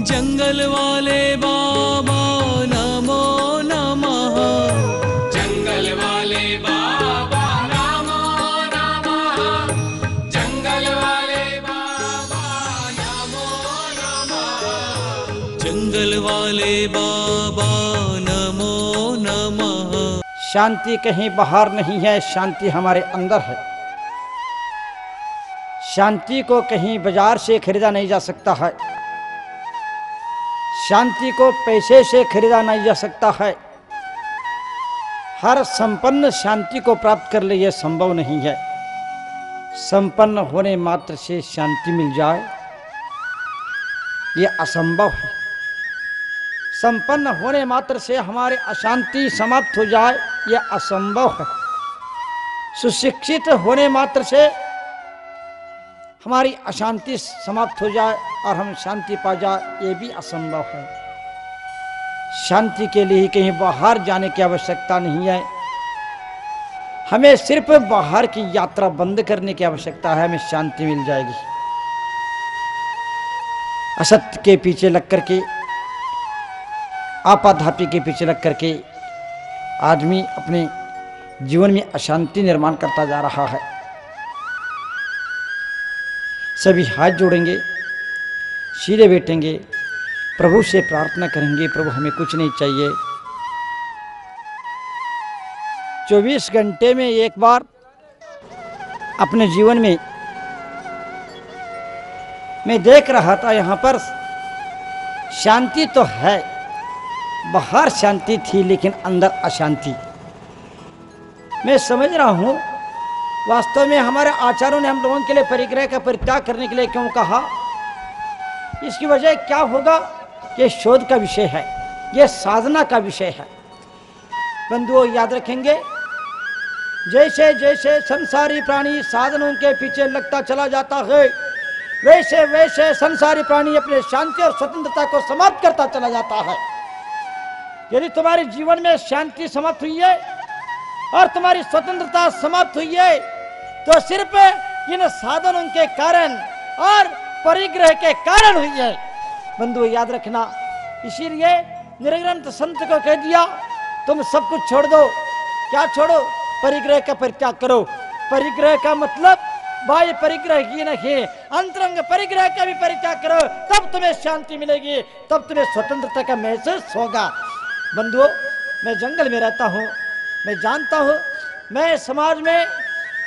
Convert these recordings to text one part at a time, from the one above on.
जंगल वाले बाबा नमो नमः। जंगल वाले बाबा नमो नमः। जंगल वाले बाबा नमो नमः। जंगल वाले बाबा नमो नमः। शांति कहीं बाहर नहीं है, शांति हमारे अंदर है। शांति को कहीं बाजार से खरीदा नहीं जा सकता है, शांति को पैसे से खरीदा नहीं जा सकता है। हर संपन्न शांति को प्राप्त कर ले, यह संभव नहीं है। संपन्न होने मात्र से शांति मिल जाए, यह असंभव है। संपन्न होने मात्र से हमारे अशांति समाप्त हो जाए, यह असंभव है। सुशिक्षित होने मात्र से हमारी अशांति समाप्त हो जाए और हम शांति पा जाए, ये भी असंभव है। शांति के लिए कहीं बाहर जाने की आवश्यकता नहीं है, हमें सिर्फ बाहर की यात्रा बंद करने की आवश्यकता है, हमें शांति मिल जाएगी। असत्य के पीछे लग करके, आपाधापी के पीछे लग करके आदमी अपने जीवन में अशांति निर्माण करता जा रहा है। सभी हाथ जोड़ेंगे, सीधे बैठेंगे, प्रभु से प्रार्थना करेंगे, प्रभु हमें कुछ नहीं चाहिए। 24 घंटे में एक बार अपने जीवन में मैं देख रहा था, यहाँ पर शांति तो है, बाहर शांति थी लेकिन अंदर अशांति। मैं समझ रहा हूँ वास्तव में हमारे आचार्यों ने हम लोगों के लिए परिग्रह का परित्याग करने के लिए क्यों कहा, इसकी वजह क्या होगा, ये शोध का विषय है, ये साधना का विषय है। बंधुओं याद रखेंगे, जैसे जैसे संसारी प्राणी साधनों के पीछे लगता चला जाता है, वैसे वैसे संसारी प्राणी अपने शांति और स्वतंत्रता को समाप्त करता चला जाता है। यदि तुम्हारे जीवन में शांति समाप्त हुई है और तुम्हारी स्वतंत्रता समाप्त हुई है, तो सिर्फ इन साधनों के कारण और परिग्रह के कारण हुई है। बंधुओं याद रखना, इसीलिए निर्ग्रंथ संत को कह दिया, तुम सब कुछ छोड़ दो। क्या छोड़ो? परिग्रह का परित्याग करो। परिग्रह का मतलब बाह्य परिग्रह ही नहीं, अंतरंग परिग्रह का भी परित्याग करो, तब तुम्हें शांति मिलेगी, तब तुम्हें स्वतंत्रता का महसूस होगा। बंधुओं, मैं जंगल में रहता हूँ, मैं जानता हूँ, मैं समाज में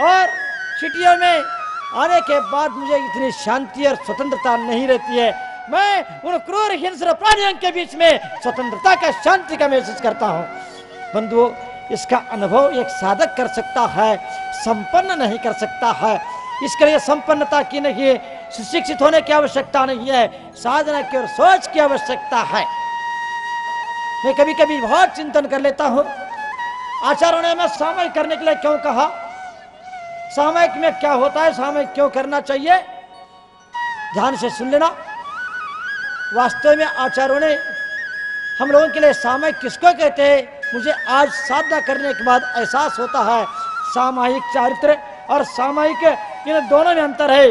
और सिटियों में आने के बाद मुझे इतनी शांति और स्वतंत्रता नहीं रहती है। मैं उन क्रूर हिंस्र प्राणियों के बीच में स्वतंत्रता का, शांति का महसूस करता हूँ। बंधुओं, इसका अनुभव एक साधक कर सकता है, संपन्न नहीं कर सकता है। इसके लिए संपन्नता की नहीं है, सुशिक्षित होने की आवश्यकता नहीं है, साधना की और सोच की आवश्यकता है। मैं कभी कभी बहुत चिंतन कर लेता हूँ, आचार्यों ने हमें सामयिक करने के लिए क्यों कहा, सामयिक में क्या होता है, सामयिक क्यों करना चाहिए, ध्यान से सुन लेना। वास्तव में आचार्यों ने हम लोगों के लिए सामयिक किसको कहते हैं, मुझे आज साधना करने के बाद एहसास होता है। सामायिक चारित्र और सामयिक, इन दोनों में अंतर है,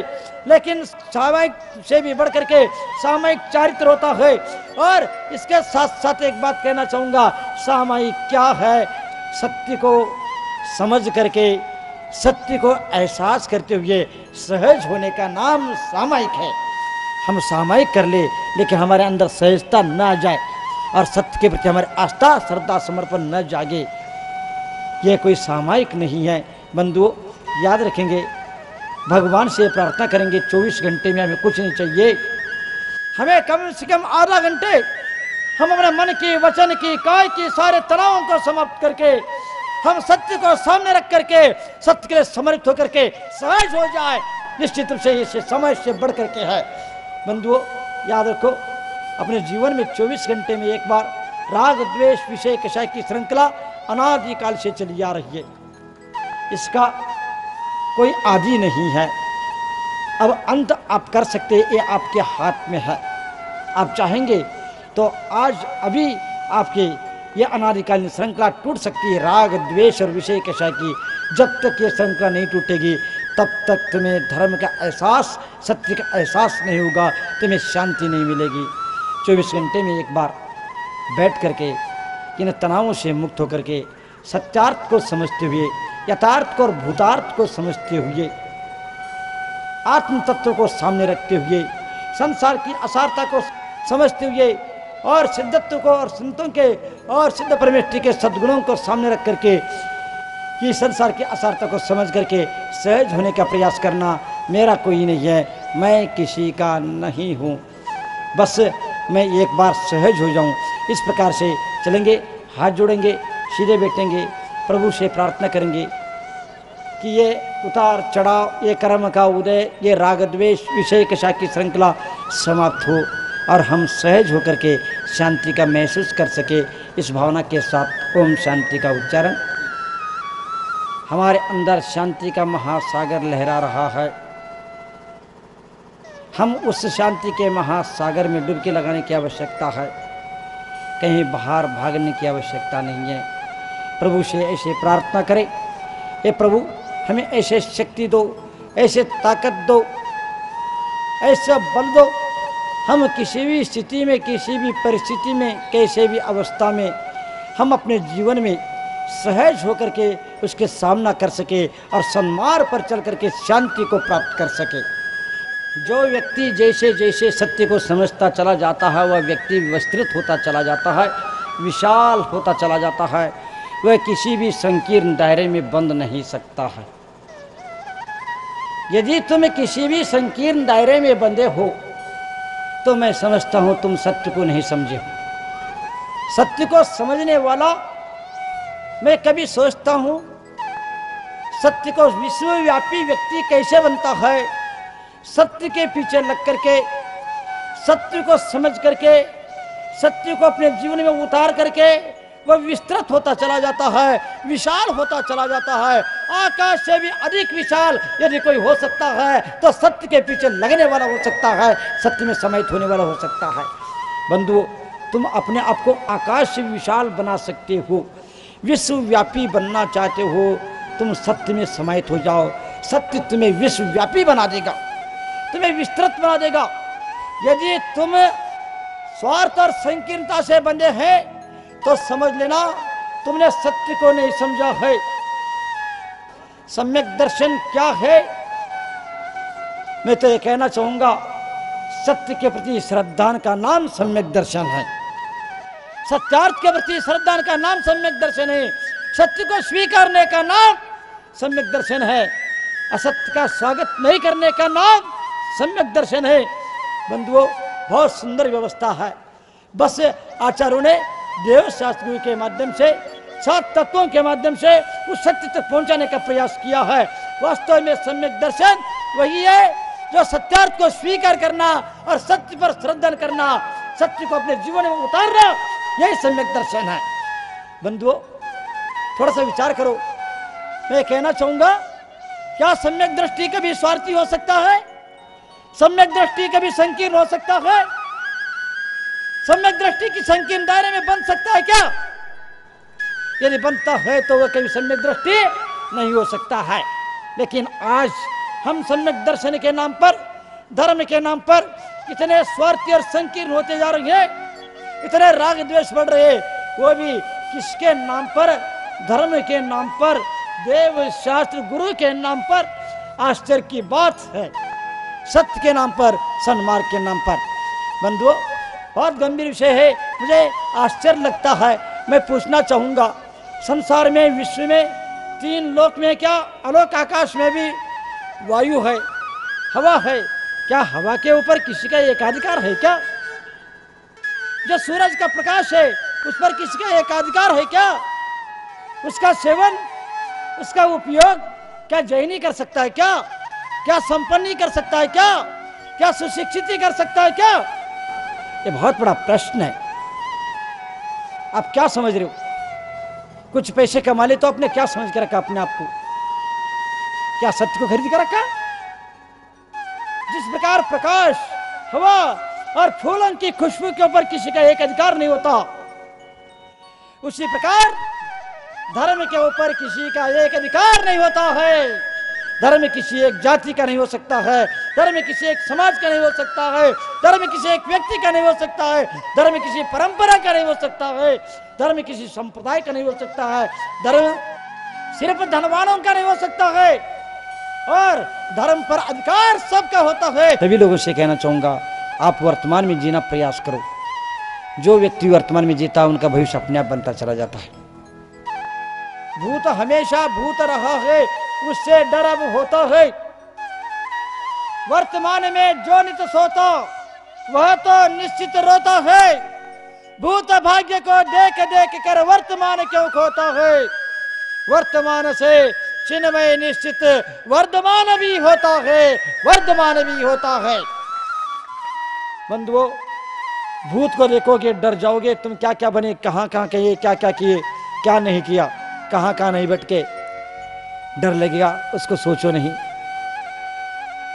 लेकिन सामयिक से भी बढ़ करके सामयिक चारित्र होता है। और इसके साथ साथ एक बात कहना चाहूँगा, सामयिक क्या है, सत्य को समझ करके, सत्य को एहसास करते हुए सहज होने का नाम सामयिक है। हम सामयिक कर ले, लेकिन हमारे अंदर सहजता न आ जाए और सत्य के प्रति हमारी आस्था, श्रद्धा, समर्पण न जागे, यह कोई सामयिक नहीं है। बंधुओं याद रखेंगे, भगवान से प्रार्थना करेंगे, 24 घंटे में हमें कुछ नहीं चाहिए, हमें कम से कम आधा घंटे हम अपने मन की, वचन की, काय की सारे तनावों को समाप्त करके हम सत्य को सामने रख करके सत्य के लिए समर्पित होकर के सहज हो जाए, निश्चित रूप से ये समय से बढ़ करके है। बंधुओं याद रखो, अपने जीवन में 24 घंटे में एक बार राग द्वेष विषय कषाय की श्रृंखला अनादिकाल से चली आ रही है, इसका कोई आदि नहीं है। अब अंत आप कर सकते हैं, ये आपके हाथ में है। आप चाहेंगे तो आज अभी आपकी यह अनादिकालीन श्रृंखला टूट सकती है, राग द्वेष और विषय कषाय की। जब तक ये श्रृंखला नहीं टूटेगी तब तक तुम्हें धर्म का एहसास, सत्य का एहसास नहीं होगा, तुम्हें शांति नहीं मिलेगी। 24 घंटे में एक बार बैठ करके इन तनावों से मुक्त होकर के सत्यार्थ को समझते हुए, यथार्थ को और भूतार्थ को समझते हुए, आत्म तत्व को सामने रखते हुए, संसार की असारता को समझते हुए और सिद्धत्व को और संतों के और सिद्ध परमेष्टि के सद्गुणों को सामने रख करके कि संसार की असारता को समझ करके सहज होने का प्रयास करना। मेरा कोई नहीं है, मैं किसी का नहीं हूँ, बस मैं एक बार सहज हो जाऊँ। इस प्रकार से चलेंगे, हाथ जोड़ेंगे, सीधे बैठेंगे, प्रभु से प्रार्थना करेंगे कि ये उतार चढ़ाव, ये कर्म का उदय, ये राग द्वेष विषय कषा की श्रृंखला समाप्त हो और हम सहज होकर के शांति का महसूस कर सके। इस भावना के साथ ओम शांति का उच्चारण। हमारे अंदर शांति का महासागर लहरा रहा है। हम उस शांति के महासागर में डुबकी लगाने की आवश्यकता है, कहीं बाहर भागने की आवश्यकता नहीं है। प्रभु से ऐसे प्रार्थना करें, हे प्रभु हमें ऐसे शक्ति दो, ऐसे ताकत दो, ऐसा बल दो, हम किसी भी स्थिति में, किसी भी परिस्थिति में, कैसे भी अवस्था में हम अपने जीवन में सहज होकर के उसके सामना कर सके और सन्मार्ग पर चल करके शांति को प्राप्त कर सके। जो व्यक्ति जैसे जैसे सत्य को समझता चला जाता है, वह व्यक्ति विस्तृत होता चला जाता है, विशाल होता चला जाता है, वह किसी भी संकीर्ण दायरे में बंध नहीं सकता है। यदि तुम किसी भी संकीर्ण दायरे में बंधे हो तो मैं समझता हूं तुम सत्य को नहीं समझे हो। सत्य को समझने वाला, मैं कभी सोचता हूं सत्य को विश्वव्यापी व्यक्ति कैसे बनता है। सत्य के पीछे लग करके, सत्य को समझ करके, सत्य को अपने जीवन में उतार करके वह विस्तृत होता चला जाता है, विशाल होता चला जाता है। आकाश से भी अधिक विशाल यदि कोई हो सकता है तो सत्य के पीछे लगने वाला हो सकता है, सत्य में समाहित होने वाला हो सकता है। बंधुओं, तुम अपने आप को आकाश से विशाल बना सकते हो, विश्वव्यापी बनना चाहते हो, तुम सत्य में समाहित हो जाओ। सत्य तुम्हें विश्वव्यापी बना देगा, तुम्हें विस्तृत बना देगा। यदि तुम स्वार्थ और संकीर्णता से बंधे हैं तो समझ लेना तुमने सत्य को नहीं समझा है। सम्यक दर्शन क्या है? मैं तो ये कहना चाहूंगा, सत्य के प्रति श्रद्धा का नाम सम्यक दर्शन है। सत्यार्थ के प्रति श्रद्धा का नाम सम्यक दर्शन है। सत्य को स्वीकारने का नाम सम्यक दर्शन है। असत्य का स्वागत नहीं करने का नाम सम्यक दर्शन है। बंधुओं, बहुत सुंदर व्यवस्था है। बस आचार्यों ने देव शास्त्रियों के माध्यम से, 7 तत्वों के माध्यम से उस सत्य तक पहुंचाने का प्रयास किया है। वास्तव में सम्यक दर्शन वही है जो सत्यार्थ को स्वीकार करना और सत्य पर श्रद्धा करना, सत्य को अपने जीवन में उतारना, यही सम्यक दर्शन है। बंधुओं, थोड़ा सा विचार करो। मैं कहना चाहूंगा, क्या सम्यक दृष्टि कभी स्वार्थी हो सकता है? सम्यक दृष्टि कभी संकीर्ण हो सकता है? सम्यक दृष्टि की संकीर्ण दायरे में बन सकता है क्या? यदि बनता है तो वह कभी सम्यक दृष्टि नहीं हो सकता है। लेकिन आज हम सम्यक दर्शन के नाम पर, धर्म के नाम पर इतने स्वार्थी और संकीर्ण होते जा रहे हैं, इतने राग द्वेष बढ़ रहे हैं। वो भी किसके नाम पर? धर्म के नाम पर, देव शास्त्र गुरु के नाम पर। आश्चर्य की बात है, सत्य के नाम पर, सन्मार्ग के नाम पर। बंधुओं, बहुत गंभीर विषय है, मुझे आश्चर्य लगता है। मैं पूछना चाहूंगा, संसार में, विश्व में, 3 लोक में, क्या आलोक आकाश में भी वायु है, हवा है? क्या हवा के ऊपर किसी का एकाधिकार है क्या? जो सूरज का प्रकाश है उस पर किसी का एकाधिकार है क्या? उसका सेवन, उसका उपयोग क्या जैनी कर सकता है क्या? क्या संपन्न कर सकता है क्या? क्या सुशिक्षित कर सकता है क्या? ये बहुत बड़ा प्रश्न है। आप क्या समझ रहे हो? कुछ पैसे कमा ले तो आपने क्या समझ के रखा अपने आप को? क्या सत्य को खरीद कर रखा? जिस प्रकार प्रकाश, हवा और फूलों की खुशबू के ऊपर किसी का एक अधिकार नहीं होता, उसी प्रकार धर्म के ऊपर किसी का एक अधिकार नहीं होता है। धर्म किसी एक जाति का नहीं हो सकता है, धर्म किसी एक समाज का नहीं हो सकता है, धर्म किसी एक व्यक्ति का नहीं हो सकता है, धर्म किसी परंपरा का नहीं हो सकता है, धर्म किसी संप्रदाय का नहीं हो सकता है, धर्म सिर्फ धनवानों का नहीं हो सकता है, और धर्म पर अधिकार सबका होता है। सभी लोगों से कहना चाहूंगा, आप वर्तमान में जीना प्रयास करो। जो व्यक्ति वर्तमान में जीता उनका भविष्य अपने आप बनता चला जाता है। भूत हमेशा भूत रहा है, उससे डर अब होता है। वर्तमान में जो नित सोता वह तो निश्चित रोता है। भूत भाग्य को देख देख कर वर्तमान क्यों खोता है। वर्तमान से चिन्मय निश्चित वर्धमान भी होता है, वर्धमान भी होता है। बंधुओं, भूत को देखोगे डर जाओगे, तुम क्या क्या बने, कहां कहां कहिए, क्या क्या किए, क्या नहीं किया, कहां कहां नहीं भटके, डर लगेगा, उसको सोचो नहीं।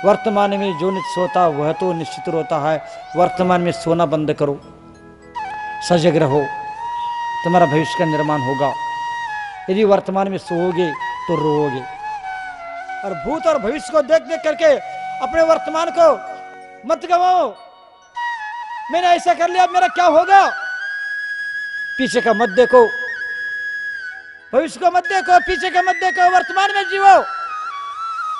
वर्तमान में जो नित सोता वह तो निश्चित रोता है। वर्तमान में सोना बंद करो, सजग रहो, तुम्हारा भविष्य का निर्माण होगा। यदि वर्तमान में सोओगे तो रोओगे। और भूत और भविष्य को देख देख करके अपने वर्तमान को मत गवाओ। मैंने ऐसा कर लिया, अब मेरा क्या होगा। पीछे का मत देखो, भविष्य को मत देखो, पीछे का मत देखो, वर्तमान में जीवो।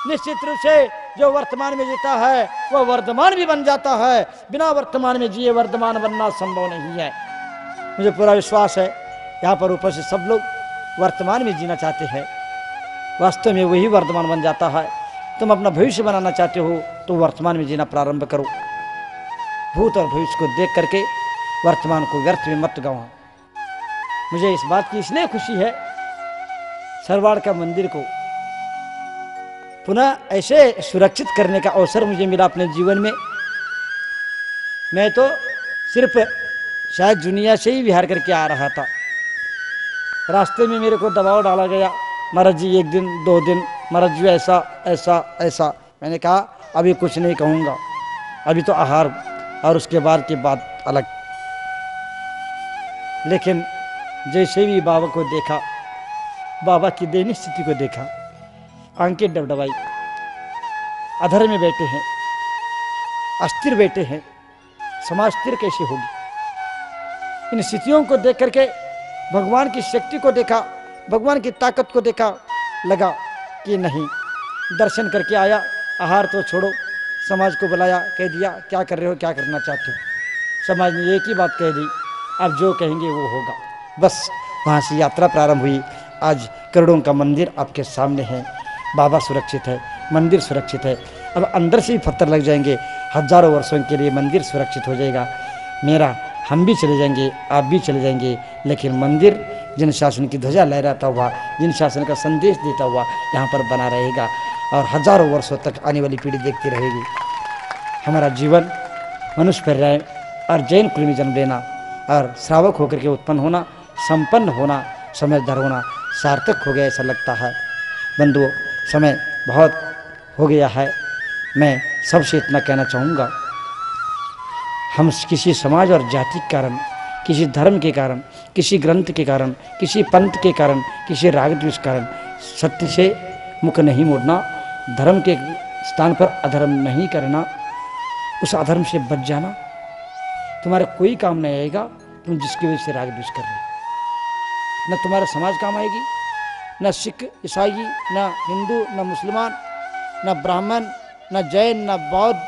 निश्चित रूप से जो वर्तमान में जीता है वह वर्धमान भी बन जाता है। बिना वर्तमान में जिए वर्धमान बनना संभव नहीं है। मुझे पूरा विश्वास है यहाँ पर ऊपर से सब लोग वर्तमान में जीना चाहते हैं। वास्तव में वही वर्तमान बन जाता है। तुम अपना भविष्य बनाना चाहते हो तो वर्तमान में जीना प्रारंभ करो। भूत और भविष्य को देख करके वर्तमान को व्यर्थ में मत गवाओ। मुझे इस बात की इसलिए खुशी है, सरवाड़ का मंदिर को पुनः ऐसे सुरक्षित करने का अवसर मुझे मिला अपने जीवन में। मैं तो सिर्फ शायद दुनिया से ही विहार करके आ रहा था। रास्ते में मेरे को दबाव डाला गया, महाराज जी 1 दिन 2 दिन, महाराज जी ऐसा ऐसा ऐसा। मैंने कहा अभी कुछ नहीं कहूँगा, अभी तो आहार और उसके बाद की बात अलग। लेकिन जैसे भी बाबा को देखा, बाबा की दयनीय स्थिति को देखा, आंखें डबडबाई, अधर में बैठे हैं, अस्थिर बैठे हैं, समाज स्थिर कैसे होगी। इन स्थितियों को देख करके भगवान की शक्ति को देखा, भगवान की ताकत को देखा, लगा कि नहीं, दर्शन करके आया, आहार तो छोड़ो। समाज को बुलाया, कह दिया क्या कर रहे हो, क्या करना चाहते हो। समाज ने एक ही बात कह दी, अब जो कहेंगे वो होगा। बस वहाँ से यात्रा प्रारंभ हुई। आज करोड़ों का मंदिर आपके सामने है। बाबा सुरक्षित है, मंदिर सुरक्षित है। अब अंदर से ही पत्थर लग जाएंगे, हजारों वर्षों के लिए मंदिर सुरक्षित हो जाएगा। मेरा हम भी चले जाएंगे, आप भी चले जाएंगे, लेकिन मंदिर जिन शासन की ध्वजा लहराता हुआ, जिन शासन का संदेश देता हुआ यहाँ पर बना रहेगा और हजारों वर्षों तक आने वाली पीढ़ी देखती रहेगी। हमारा जीवन मनुष्य पर्याय और जैन कुल में जन्म लेना और श्रावक होकर के उत्पन्न होना, संपन्न होना, समझदार होना सार्थक हो गया ऐसा लगता है। बंधुओं, समय बहुत हो गया है। मैं सबसे इतना कहना चाहूँगा, हम किसी समाज और जाति के कारण, किसी धर्म के कारण, किसी ग्रंथ के कारण, किसी पंथ के कारण, किसी राग द्वेष के कारण सत्य से मुख नहीं मोड़ना, धर्म के स्थान पर अधर्म नहीं करना, उस अधर्म से बच जाना। तुम्हारा कोई काम नहीं आएगा तुम जिसकी वजह से राग द्वेष कर रहे हो। न तुम्हारा समाज काम आएगी, न सिख ईसाई, न हिंदू, न मुसलमान, न ब्राह्मण, न जैन, न बौद्ध,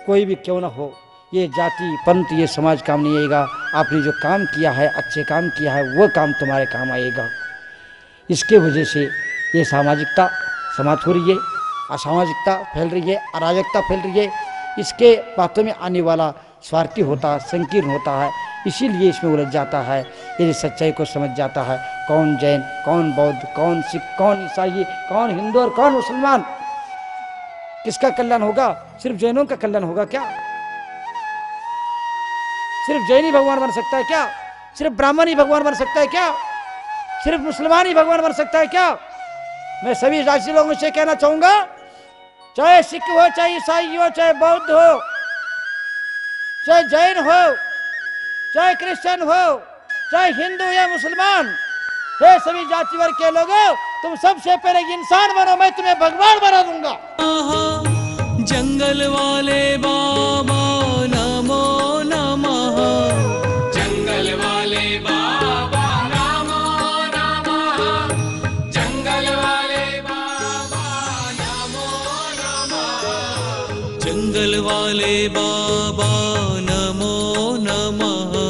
कोई भी क्यों ना हो, ये जाति पंथ ये समाज काम नहीं आएगा। आपने जो काम किया है, अच्छे काम किया है, वो काम तुम्हारे काम आएगा। इसके वजह से ये सामाजिकता समाप्त हो रही है, असामाजिकता फैल रही है, अराजकता फैल रही है। इसके बातों में आने वाला स्वार्थी होता है, संकीर्ण होता है, इसीलिए इसमें उलझ जाता है। यदि सच्चाई को समझ जाता है, कौन जैन, कौन बौद्ध, कौन सिख, कौन ईसाई, कौन हिंदू और कौन मुसलमान, किसका कल्याण होगा? सिर्फ जैनों का कल्याण होगा क्या? सिर्फ जैन ही भगवान बन सकता है क्या? सिर्फ ब्राह्मण ही भगवान बन सकता है क्या? सिर्फ मुसलमान ही भगवान बन सकता है क्या? मैं सभी राष्ट्रीय लोगों से कहना चाहूंगा, चाहे सिख हो, चाहे ईसाई हो, चाहे बौद्ध हो, चाहे जैन हो, चाहे क्रिश्चियन हो, चाहे हिंदू या मुसलमान, ये सभी जाति वर्ग के लोगों, तुम सबसे पहले इंसान बनो, मैं तुम्हें भगवान बना दूंगा। जंगल वाले बाबा नमो नमः। जंगल वाले बाबा नमो नमः। जंगल वाले बाबा नमो नमः। जंगल वाले बाबा नमो नमः।